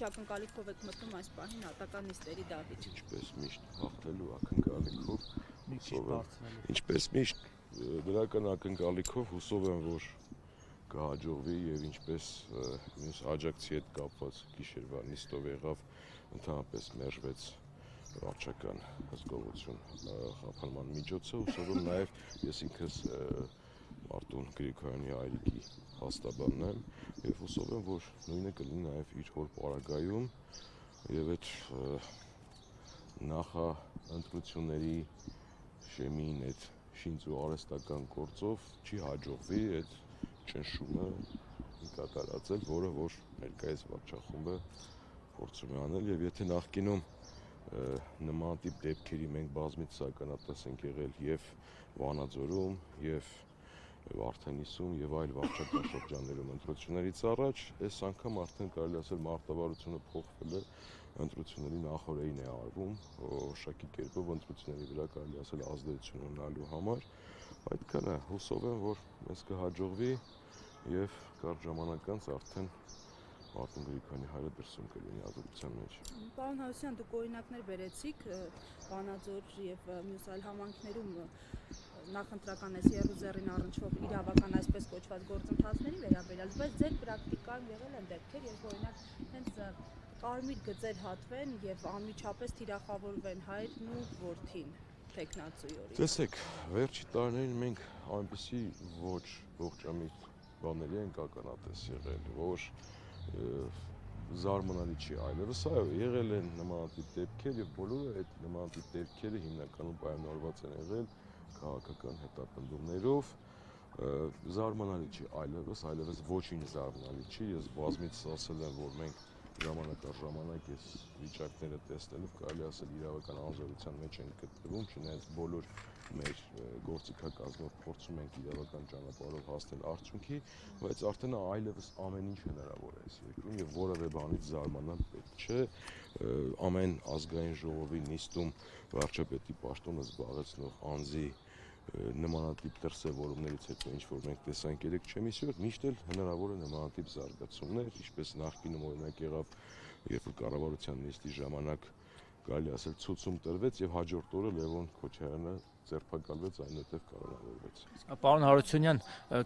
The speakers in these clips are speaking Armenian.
ակնկալիքով եք մտնում այս պահին հատական նիստերի դահլիճ։ Ինչպես միշտ հաղթելու ակնկալիքով, ինչպես միշտ դրական ակնկալիքով հուսով եմ, որ կհաջողվի եւ ինչպես մյուս աջակցի հետ կապված գիշերվա նիստով եղավ, ընդհանրապես մերժվեց վարչական հսկողություն խափանման միջոցը, հուսով եմ նաեւ ես ինքս Արտուն Գրիգորյանի հայրիկի հաստաբանն եմ եւ հուսով եմ, որ նույնը կլինի նաեւ իր հոր պարագայում եւ այդ նախաընտրությունների շեմին այդ շինծու արհեստական գործով չի հաջողվի այդ ճնշումը կատարածել, որը որ ներկայիս վարչախումբը փորձում է անել եւ եթե նախկինում նման տիպ դեպքերի մենք բազմիցս ականատես ենք եղել եւ Վանաձորում եւ Վարդենիսում եւ այլ վարչական շրջաններում ընտրություններից առաջ, այս անգամ արդեն կարելի ասել մարտավարությունը փոխվել է, ընտրությունների նախօրեին է արվում, որոշակի կերպով ընտրությունների վրա կարելի ասել ազդեցություն ունենալու համար, այդքանը հուսով եմ, որ մեզ կհաջողվի եւ կարճ ժամանակ անց արդեն Արտուն Գրիգորյանի հայրը դրսում կլինի ազատության մեջ։ Պարոն Հարությունյան, դուք օրինակներ բերեցիք Վանաձոր եւ մյուս այլ համայնքներում նախընտրական այս եռուզեռին առնչվող իրավական այսպես կոչված գործընթացների վերաբերյալ, բայց ձեր պրակտիկայում եղել են դեպքեր, երբ օրինակ հենց կարմիր գծեր հատվեն եւ անմիջապես թիրախավորվեն հայրն ու որդին տեխնացուի օրինակ։ Տեսեք, վերջի տարիներին մենք այնպիսի ողջամիտ բաների ենք ականատես եղել, որ զարմանալի չի այլևս, այո, եղել են նմանատիպ դեպքեր եւ բոլորը այդ նմանատիպ դեպքերը հիմնականում պայմանավորված են եղել քաղաքական հետապնդումներով, զարմանալի չի այլևս ոչինչ զարմանալի չի, ես բազմիցս ասել եմ, որ մենք ժամանակ առ ժամանակ այս վիճակները տեսնելով կարելի ասել իրավական անզորության մեջ են գտնվում, չնայած բոլոր մեր գործիքակազմով փորձում ենք իրավական ճանապարհով հասնել արդյունքի, բայց արդեն այլևս ամեն ինչ հնարավոր է այս երկրում եւ որևէ բանից զարմանալ պետք չէ, ամեն ազգային ժողովի նիստում վարչապետի պաշտոնը զբաղեցնող անձի նմանատիպ դրսևորումներից հետո ինչ որ մենք տեսանք 3 օր, միշտ էլ հնարավոր է նմանատիպ զարգացումներ, ինչպես նախկինում օրինակ եղավ, երբ որ կառավարության նիստի ժամանակ կարելի ասել ցուցում տրվեց եւ հաջորդ օրը Լևոն Քոչարյանը ձերբակալվեց, այնուհետև կառավարվեց։ Պարոն Հարությունյան,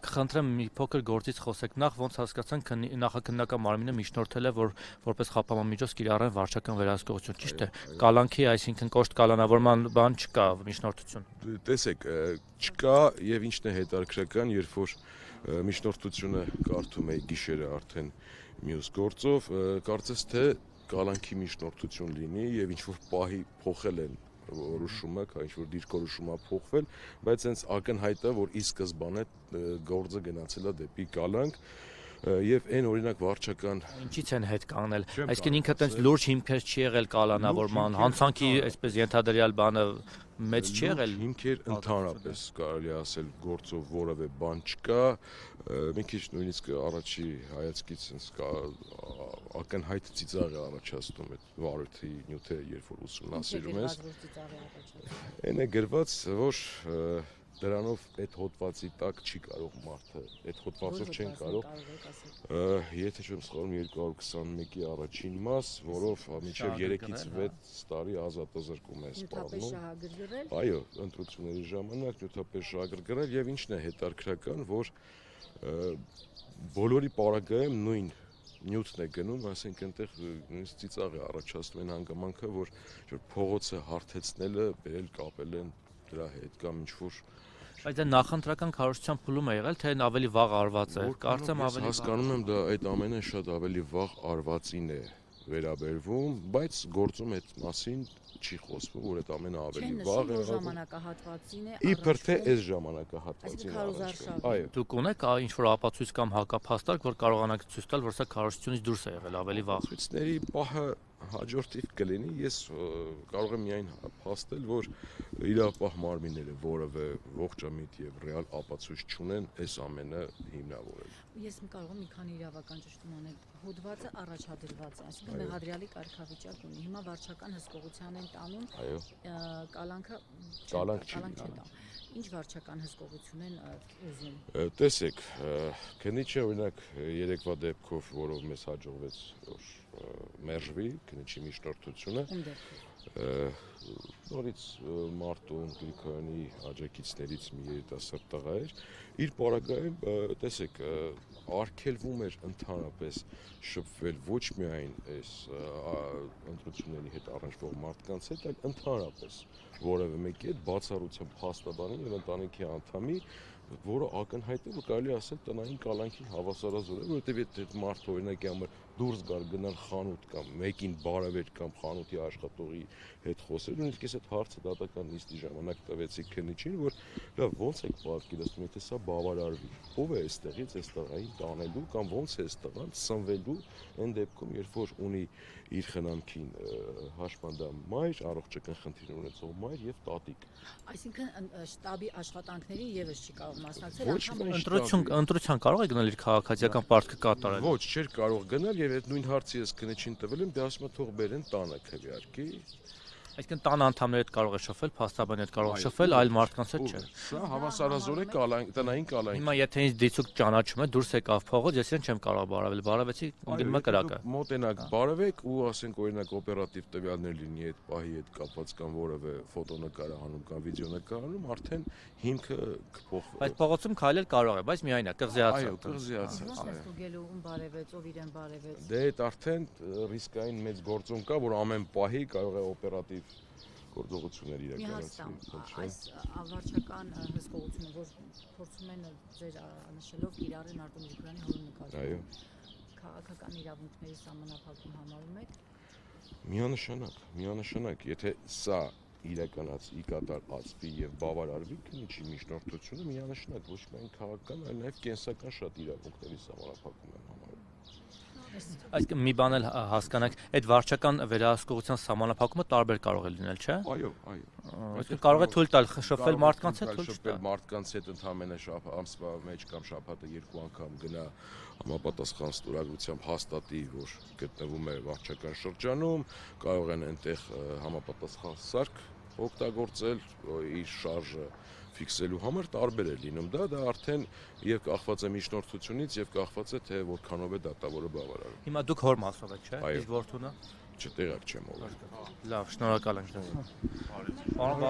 կխնդրեմ մի փոքր գործից խոսեք, նախ ոնց հասկացանք նախաքննական մարմինը միջնորդել է, որ որպես խափանման միջոց կիրառեն վարչական վերահսկողություն, ճիշտ է։ Կալանքի, այսինքն կոշտ կալանավորման բան չկա, միջնորդություն։ Տեսեք, չկա եւ ինչն է հետաքրքրական, երբ որ միջնորդությունը կարդում էի գիշերը արդեն մյուս գործով, կարծես թե կալանքի միջնորդություն լինի եւ ինչ որ պահի փոխել են որոշումը, ինչ որ դիրքորոշումը փոխվել, բայց հենց ակնհայտ է, որ ի սկզբանե գործը գնացել է դեպի կալանք եւ այն օրինակ վարչական ինչից են հետ կանգնել, այսինքն ինքը տենց լուրջ հիմքեր չի եղել կալանավորման, հանցանքի այսպես ենթադրյալ բանը մեծ չի եղել, հիմքեր ընդհանրապես կարելի ասել գործով որևէ բան չկա, մի քիչ նույնիսկ առաջի հայացքից sense ակնհայտ ծիծաղ է առաջացնում այդ վարորդի նյութերը, երբ որ ուսումնասիրում ես։ Այն է գրված, որ դրանով այդ հոդվածի տակ չի կարող մարդը, այդ հոդվածով չեն կարող, եթե չեմ սխալվում 221-ի առաջին մաս, որով մինչև 3-ից 6 տարի ազատազրկում է սպառնում։ Այո, ընտրությունների ժամանակ նյութապես շահագրգռել եւ ինչն է հետաքրքրական, որ բոլորի պարագայում նույն նյութն է գնում, այսինքն այնտեղ նույնիսկ ծիծաղ է առաջացնում այն հանգամանքը, որ փողոցը հարթեցնելը բերել կապել են դրա հետ կամ ինչ որ Բայց դա նախընտրական քարոզչության փուլում է եղել, թե ավելի վաղ արված է։ Կարծեմ ավելի վաղ։ Հասկանում եմ, դա այդ ամենը շատ ավելի վաղ արվածին է վերաբերվում, բայց գործում այդ մասին չի խոսվում, որ այդ ամենը ավելի վաղ է ժամանակահատվածին է իբր թե այս ժամանակահատվածին առնչվում։ Դուք ունեք ինչ որ ապացույց կամ հակափաստարկ, որ կարողանաք ցույց տալ, որ սա քարոզչությունից դուրս է եղել ավելի վաղ։ Ցույցների պահը հաջորդիվ կլինի, ես կարող եմ միայն փաստել, որ իրավապահ մարմինները որևէ ողջամիտ եւ ռեալ ապացույց չունեն այս ամենը հիմնավորել։ Ես կարող եմ մի քանի իրավական ճշտում անել։ Հոդվածը առաջադրված է, այսինքն մեղադրյալի կարգավիճակ ունի։ Հիմա վարչական հսկողության են տանում։ Կալանքը չեն տանում։ Ինչ վարչական հսկողություն են ուզում։ Տեսեք, քննիչը օրինակ երեկվա դեպքով, որով մեզ հաջողվեց որ մերժվի քննիչի միջնորդությունը։ Նորից Մարտուն Գրիգորյանի աջակիցներից մի երիտասարդ տղա էր, իր պարագայում տեսեք արգելվում էր ընդհանրապես շփվել ոչ միայն այս ընտրությունների հետ առնչվող մարդկանց հետ, այլ ընդհանրապես որևէ մեկի հետ բացառությամբ փաստաբանի եւ ընտանիքի անդամի, որը ակնհայտ է, որ կարելի ասել տնային կալանքի հավասարազոր է, որովհետեւ եթե այդ մարդը օրինակի համար դուրս գար գնալ խանութ կամ մեկին բարևեր կամ խանութի աշխատողի հետ խոսել, նույնիսկ ես այդ հարցը դատական նիստի ժամանակ տվեցի քննիչին, որ լավ ոնց եք պատկերացնում, եթե սա բավարարվի, ով է այստեղից այս տղային տանելու կամ ոնց է այս տղան սնվելու այն դեպքում, երբ որ ունի իր խնամքին հաշմանդամ մայր, առողջական խնդիր ունեցող մայր եւ տատիկ։ Այսինքն շտաբի աշխատանքներին եւս չի կարող մասնակցել, ընտրության կարող է գնալ իր քաղաքացիական պարտքը կատարել։ Ոչ, չէր կարող գնալ եւ այդ նույն հարցի ես քննիչին տվել եմ, դե ասում է թող բերեն տանը քվեարկի։ Այսինքն տան անդամների հետ կարող է շփվել, փաստաբանի հետ կարող է շփվել, այլ մարդկանց հետ չէ։ Սա հավասարազոր է տնային կալանքի։ Հիմա եթե ինձ դիցուկ ճանաչում է, դուրս եկավ փողոց, ես իրեն չեմ կարող բարևել, բարևեցի, գնում է կրակը։ Մոտենակ բարևեք ու ասենք օրինակ օպերատիվ տվյալներ լինի այդ պահի հետ կապված կամ որևէ ֆոտոնկարահանում կամ վիդեոնկարահանում, արդեն հիմքը կփոխվի։ Բայց փողոցում քայլել կարող է, բայց միայն է, կղզիացած։ Այո, կղզիացած։ Ոնց է ստուգելու ում բարևեց, ով իրեն բարևեց։ Դե այդ արդեն ռիսկային մեծ գործոն կա, որ ամեն պահի կարող է օպերատիվ գործողություններ իրականացվի։ Այս ավարչական հսկողությունը, որ փորձում են ձեր նշելով կիրառեն Արտем Գրիգորյանի հորինակը։ Այո։ Քաղաքական իրավունքների սահմանափակում համարում եք։ Միանշանակ, եթե սա իրականացվի, կատարածվի եւ բավարարվի քննիչի միջնորդությունը, միանշանակ ոչ միայն քաղաքական, այլ նաեւ կենսական շատ իրավունքների սահմանափակում են համարում։ Այսինքն մի բան էլ հասկանանք, այդ վարչական վերահսկողության սահմանափակումը տարբեր կարող է լինել, չէ՞։ Այո։ Այսինքն կարող է թույլ տալ շփվել մարդկանց հետ, թույլ շփվել մարդկանց հետ ընդհանրապես ամսվա մեջ կամ շաբաթը 2 անգամ գնա համապատասխան ստորագրությամբ հաստատի, որ գտնվում է վարչական շրջանում, կարող են այնտեղ համապատասխան սարք օգտագործել իր շարժը ֆիքսելու համար, տարբեր է լինում դա արդեն եւ կախված է միջնորդությունից եւ կախված է թե որքանով է դատավորը բավարարում։ Հիմա դուք հոր մասով եք, չէ՞, իսկ որդունը։ Չտեղակ չեմ ով։ Լավ, շնորհակալ ենք։ Պարոն